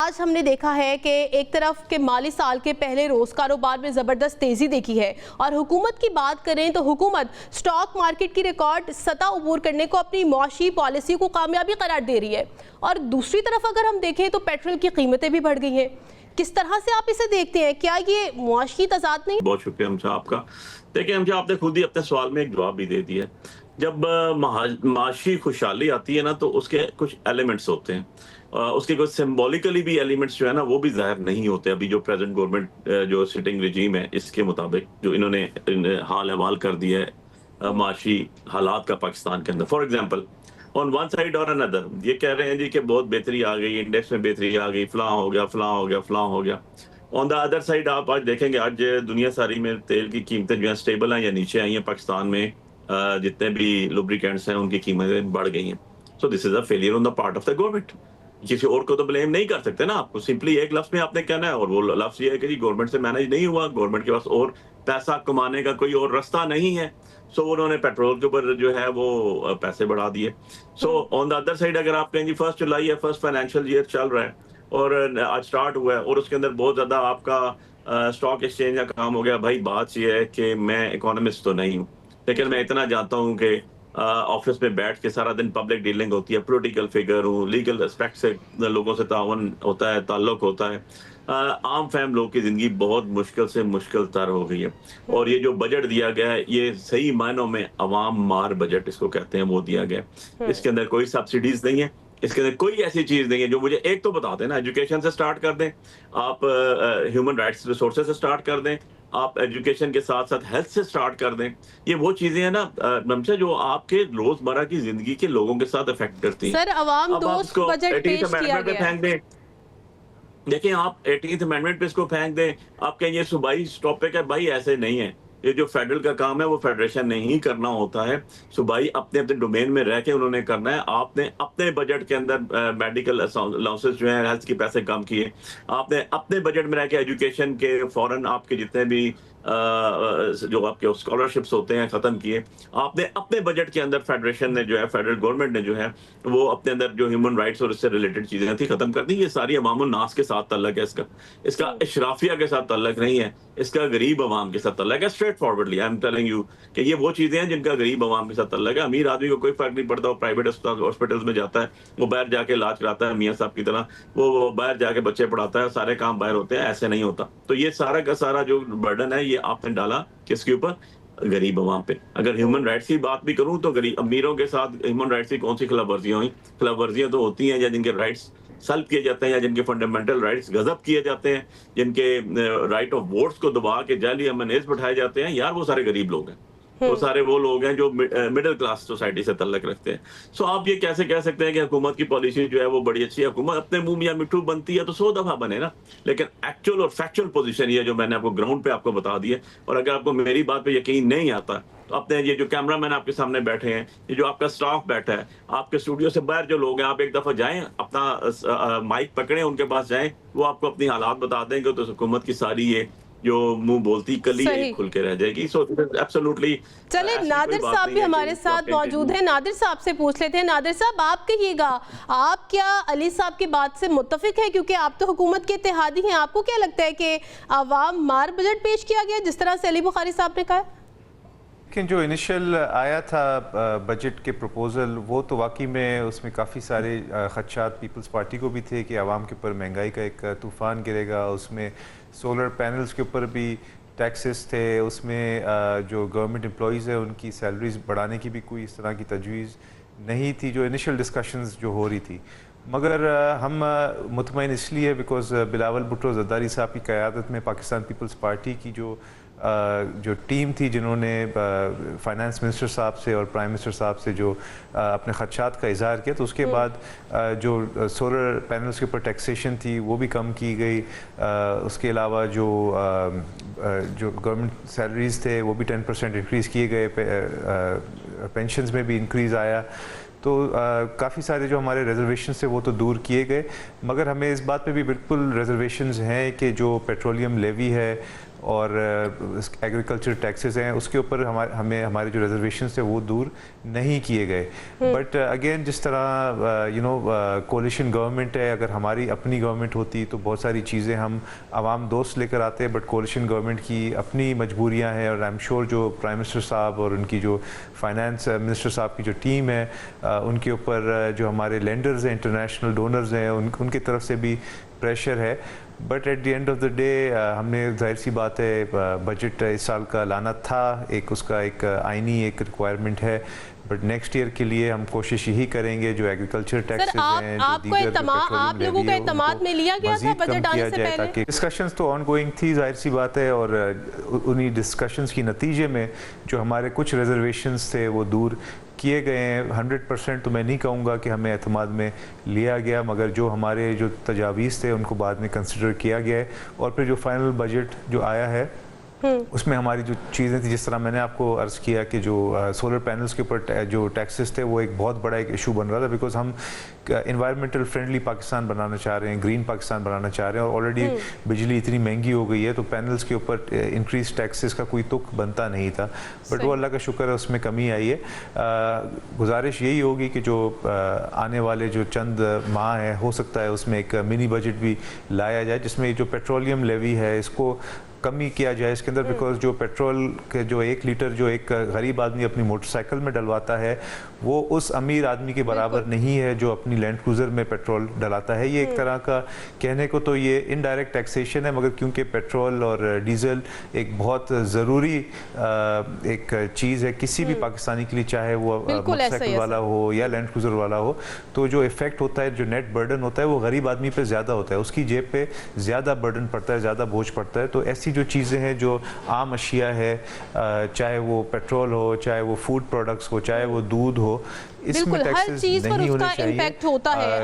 आज हमने देखा है कि एक तरफ के माली साल के पहले रोज़ कारोबार में ज़बरदस्त तेज़ी देखी है और हुकूमत की बात करें तो हुकूमत स्टॉक मार्केट की रिकॉर्ड सतह अबूर करने को अपनी मौशी पॉलिसी को कामयाबी करार दे रही है। और दूसरी तरफ अगर हम देखें तो पेट्रोल की कीमतें भी बढ़ गई हैं। किस तरह से आप इसे देखते हैं? क्या ये मुआशी तजाद नहीं? बहुत शुक्रिया हमशा आपका। देखिए हमशा, आपने खुद ही अपने सवाल में एक जवाब भी दे दिया। जब माशी खुशहाली आती है ना तो उसके कुछ एलिमेंट्स होते हैं, उसके कुछ सिंबॉलिकली भी एलिमेंट्स जो है ना वो भी जाहिर नहीं होते। अभी जो प्रेजेंट गवर्नमेंट जो सिटिंग रजीम है इसके मुताबिक जो इन्होंने हाल हवाल कर दिया है माशी हालात का पाकिस्तान के अंदर। For example on one side और अनदर ये कह रहे हैं जी कि बहुत बेहतरी आ गई, इंडेक्स में बेहतरी आ गई, फलां हो गया फलां हो गया फलां हो गया। ऑन द अदर साइड आप आज देखेंगे आज दुनिया सारी में तेल की कीमतें जो है स्टेबल हैं या नीचे आई हैं। पाकिस्तान में जितने भी लुब्रिकेंट्स हैं उनकी कीमतें बढ़ गई हैं। So this is a failure on the part of the government. किसी और को तो ब्लेम नहीं कर सकते ना, आपको सिंपली एक लफ्ज में आपने कहना है और वो लफ्ज ये है कि जी गवर्नमेंट से मैनेज नहीं हुआ, गवर्नमेंट के पास और पैसा कमाने का कोई और रास्ता नहीं है। सो उन्होंने पेट्रोल के ऊपर जो है वो पैसे बढ़ा दिए। So on the other side अगर आप कहें जी 1 जुलाई है, फर्स्ट फाइनेंशियल ईयर चल रहा है और आज स्टार्ट हुआ है और उसके अंदर बहुत ज्यादा आपका स्टॉक एक्सचेंज का काम हो गया। भाई बात यह है कि मैं इकोनॉमिस्ट तो नहीं हूँ, लेकिन मैं इतना जानता हूँ कि ऑफिस में बैठ के सारा दिन पब्लिक डीलिंग होती है, पॉलिटिकल फिगर हूँ, लीगल एस्पेक्ट से लोगों से तावन होता है, ताल्लुक होता है। आम फैम लोग की जिंदगी बहुत मुश्किल से मुश्किल तर हो गई है। और ये जो बजट दिया गया है ये सही मायनों में अवाम मार बजट इसको कहते हैं, वो दिया गया है। इसके अंदर कोई सब्सिडीज नहीं है, इसके अंदर कोई ऐसी चीज नहीं है जो मुझे एक तो बताते हैं ना, एजुकेशन से स्टार्ट कर दें आप, ह्यूमन राइट्स रिसोर्सेज से स्टार्ट कर दें आप, एजुकेशन के साथ साथ हेल्थ से स्टार्ट कर दें। ये वो चीजें हैं ना ममता जो आपके रोजमर्रा की जिंदगी के लोगों के साथ इफेक्ट करती हैं। सर अवाम दोस्त बजट पेश किया गया है। देखिए आप 18th अमेंडमेंट पे इसको फेंक दें, आप कहें ये सूबाई टॉपिक है। भाई ऐसे नहीं है, ये जो फेडरल का काम है वो फेडरेशन ने ही करना होता है। सूबाई अपने अपने डोमेन में रह के उन्होंने करना है। आपने अपने बजट के अंदर मेडिकल अलाउंसेस जो है हेल्थ के पैसे कम किए, आपने अपने बजट में रह के एजुकेशन के फॉरेन आपके जितने भी जो आपके स्कॉलरशिप्स होते हैं खत्म किए। आपने अपने बजट के अंदर फेडरेशन ने जो है, फेडरल गवर्नमेंट ने जो है वो अपने अंदर जो ह्यूमन राइट्स और इससे रिलेटेड चीजें थी खत्म कर दी। ये सारी अवामुन नास के साथ तल्लक है, इसका इशराफिया के साथ तल्लक नहीं है, इसका गरीब अवाम के साथ तल्लक है। Straight forwardly I am telling you कि ये वो चीजें हैं जिनका गरीब अवाम के साथ तल्लक है। अमीर आदमी को कोई फर्क नहीं पड़ता, वो प्राइवेट हॉस्पिटल्स में जाता है, वो बाहर जाके इलाज कराता है मियाँ साहब की तरह, वो बाहर जाके बच्चे पढ़ाता है, सारे काम बाहर होते हैं। ऐसे नहीं होता। तो ये सारा का सारा जो बर्डन है ये आपने डाला किसके ऊपर? गरीब अवाम पे। अगर ह्यूमन राइट्स की बात भी करूं तो गरीब अमीरों के साथ ह्यूमन राइट्स की कौन सी खिलाफ वर्जियां हुई? खिलाफ वर्जियां तो होती हैं या जिनके राइट्स सल्ब किए जाते हैं या जिनके फंडामेंटल राइट्स गजब किए जाते हैं, जिनके राइट ऑफ वोट्स को दबा के जाली अमनेज बैठाए जाते हैं। यार वो सारे गरीब लोग हैं, वो सारे वो लोग हैं जो मिडिल क्लास सोसाइटी से तल्लक रखते हैं। सो आप ये कैसे कह सकते हैं कि हुकूमत की पॉलिसी जो है वो बड़ी अच्छी है? हुकूमत अपने मुंह में मिट्टू बनती है तो 100 दफा बने ना, लेकिन एक्चुअल और फैक्चुअल पोजीशन ये जो मैंने आपको ग्राउंड पे आपको बता दी है। और अगर आपको मेरी बात पे यकीन नहीं आता तो अपने ये जो कैमरामैन आपके सामने बैठे हैं, ये जो आपका स्टाफ बैठा है, आपके स्टूडियो से बाहर जो लोग हैं, आप एक दफा जाएं, अपना माइक पकड़ें, उनके पास जाएं, वो आपको अपनी हालात बता देंगे। तो हुकूमत की सारी ये जो मुंह बोलती कली खुल के रह जाएगी। So absolutely. चले नादिर साहब भी हमारे साथ मौजूद हैं, नादिर साहब से पूछ लेते हैं। नादिर साहब आप कहिएगा, आप क्या अली साहब की बात से मुत्तफिक है? क्योंकि आप तो हुकूमत के इत्तेहादी हैं, आपको क्या लगता है कि अवाम मार बजट पेश किया गया जिस तरह से अली बुखारी साहब ने कहा? लेकिन जो इनिशियल आया था बजट के प्रपोज़ल वो तो वाकई में उसमें काफ़ी सारे खदशात पीपल्स पार्टी को भी थे कि आवाम के ऊपर महंगाई का एक तूफ़ान गिरेगा। उसमें सोलर पैनल्स के ऊपर भी टैक्सेस थे, उसमें जो गवर्नमेंट एम्प्लॉइज़ है उनकी सैलरीज बढ़ाने की भी कोई इस तरह की तजवीज़ नहीं थी जो इनिशियल डिस्कशंस जो हो रही थी। मगर हम मुतमईन इसलिए बिकॉज बिलावल भुट्टो ज़रदारी साहब की क़यादत में पाकिस्तान पीपल्स पार्टी की जो टीम थी जिन्होंने फाइनेंस मिनिस्टर साहब से और प्राइम मिनिस्टर साहब से जो अपने खदशात का इजहार किया, तो उसके बाद जो सोलर पैनल्स के ऊपर टैक्सेशन थी वो भी कम की गई। उसके अलावा जो गवर्नमेंट सैलरीज थे वो भी 10% इंक्रीज़ किए गए, पेंशन्स में भी इंक्रीज़ आया। तो काफ़ी सारे जो हमारे रिजर्वेशन थे वो तो दूर किए गए, मगर हमें इस बात पे भी बिल्कुल रिजर्वेशंस हैं कि जो पेट्रोलियम लेवी है और एग्रीकल्चर टैक्सेस हैं उसके ऊपर हमारे जो रिजर्वेशंस थे वो दूर नहीं किए गए। बट अगेन जिस तरह कोलिशन गवर्नमेंट है, अगर हमारी अपनी गवर्नमेंट होती तो बहुत सारी चीज़ें हम आवाम दोस्त लेकर आते हैं, बट कोलिशन गवर्नमेंट की अपनी मजबूरियां हैं और आई एम श्योर जो प्राइम मिनिस्टर साहब और उनकी जो फाइनेंस मिनिस्टर साहब की जो टीम है उनके ऊपर जो हमारे लेंडर्स हैं, इंटरनेशनल डोनर्स हैं, उनकी तरफ से भी प्रेशर है। But at the end of the day हमने जाहिर सी बात है बजट इस साल का लाना था, उसका एक आईनी एक रिक्वायरमेंट है, बट नेक्स्ट ईयर के लिए हम कोशिश यही करेंगे जो एग्रीकल्चर टैक्सेस हैं, आप लोगों का इत्मीनान में लिया गया था बजट आने से पहले? डिस्कशंस तो ऑनगोइंग थी, जाहिर सी बात है, और उन्हीं डिस्कशंस की नतीजे में जो हमारे कुछ रिजर्वेशंस थे वो दूर किए गए हैं। 100% तो मैं नहीं कहूँगा कि हमें एतमाद में लिया गया, मगर जो हमारे जो तजावीज़ थे उनको बाद में कंसिडर किया गया है। और फिर जो फाइनल बजट जो आया है उसमें हमारी जो चीज़ें थी, जिस तरह मैंने आपको अर्ज़ किया कि जो सोलर पैनल्स के ऊपर जो टैक्सेस थे वो एक बहुत बड़ा एक इशू बन रहा था, बिकॉज हम इन्वायरमेंटल फ्रेंडली पाकिस्तान बनाना चाह रहे हैं, ग्रीन पाकिस्तान बनाना चाह रहे हैं, और ऑलरेडी बिजली इतनी महंगी हो गई है तो पैनल्स के ऊपर इंक्रीज टैक्सेस का कोई तुक बनता नहीं था। बट वो अल्लाह का शुक्र है उसमें कमी आई है। गुजारिश यही होगी कि जो आने वाले जो चंद माह है, हो सकता है उसमें एक मिनी बजट भी लाया जाए जिसमें जो पेट्रोलियम लेवी है इसको कमी किया जाए इसके अंदर, बिकॉज जो पेट्रोल के जो 1 लीटर जो एक गरीब आदमी अपनी मोटरसाइकिल में डलवाता है वो उस अमीर आदमी के बराबर नहीं है जो अपनी लैंड क्रूज़र में पेट्रोल डलाता है। ये एक तरह का कहने को तो ये इनडायरेक्ट टैक्सेशन है, मगर क्योंकि पेट्रोल और डीजल एक बहुत ज़रूरी एक चीज़ है किसी भी पाकिस्तानी के लिए, चाहे वो मोटरसाइकिल वाला हो या लैंड क्रूज़र वाला हो, तो जो इफेक्ट होता है, जो नेट बर्डन होता है वो गरीब आदमी पे ज़्यादा होता है, उसकी जेब पे ज़्यादा बर्डन पड़ता है, ज़्यादा बोझ पड़ता है। तो ऐसी जो चीज़ें हैं जो आम अशिया है, चाहे वो पेट्रोल हो, चाहे वो फूड प्रोडक्ट्स हो, चाहे वो दूध हो, इसमें टैक्सेस नहीं होने चाहिए। इम्पैक्ट होता है।